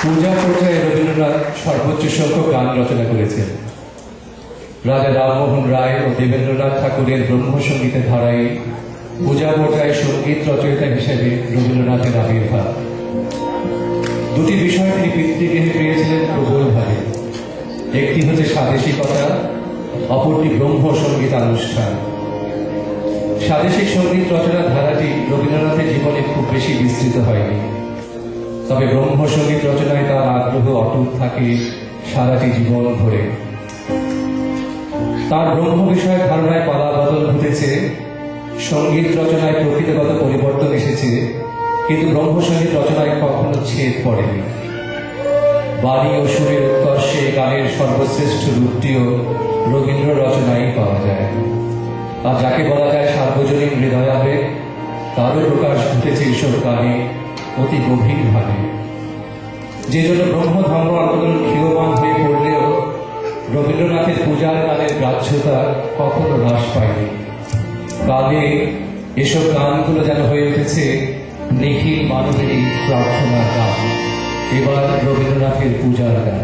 পূজা পর্যায়ে রবীন্দ্রনাথ সর্বোচ্চ সংখ্যক গান রচনা করেছেন। রাজা রামমোহন রায় ও দেবেন্দ্রনাথ ঠাকুরের ব্রহ্মসঙ্গীতের ধারায় পূজা পর্যায়ে সঙ্গীত রচয়িতা হিসেবে রবীন্দ্রনাথের আবির্ভাব। দুটি বিষয় তিনি পিতৃগৃহে পেয়েছিলেন প্রবলভাবে, একটি হচ্ছে স্বাদেশিকতা, অপরটি ব্রহ্মসঙ্গীতানুষ্ঠান। স্বাদেশিক সঙ্গীত রচনার ধারাটি রবীন্দ্রনাথের জীবনে খুব বেশি বিস্তৃত হয়নি, তবে ব্রহ্মসঙ্গীত রচনায় তার আগ্রহ অটুট থাকে সারাটি জীবন ধরে। তার ব্রহ্ম বিষয়ের ধারণায় পালা বদল ঘটেছে, সঙ্গীত রচনায় প্রকৃতিগত পরিবর্তন এসেছে, কিন্তু ব্রহ্মসঙ্গীত রচনায় কখনো ছেদ পড়েনি। বাণী ও সুরের উৎকর্ষে গানের সর্বশ্রেষ্ঠ রূপটিও রবীন্দ্র রচনায় পাওয়া যায়। আর যাকে বলা যায় সার্বজনীন হৃদয়াবেগ, তারও প্রকাশ ঘটেছে এইসব গানে অতি গভীরভাবে। যে জন্য ব্রহ্ম ধর্ম আন্দোলন ক্ষীয়মান হয়ে পড়লেও রবীন্দ্রনাথের পূজার গানের গ্রাহ্যতা কখনো হ্রাস পায়নি। কালে এসব গানগুলো যেন হয়ে উঠেছে নিখিল মানবেরই প্রার্থনার গান। এবার রবীন্দ্রনাথের পূজার গান।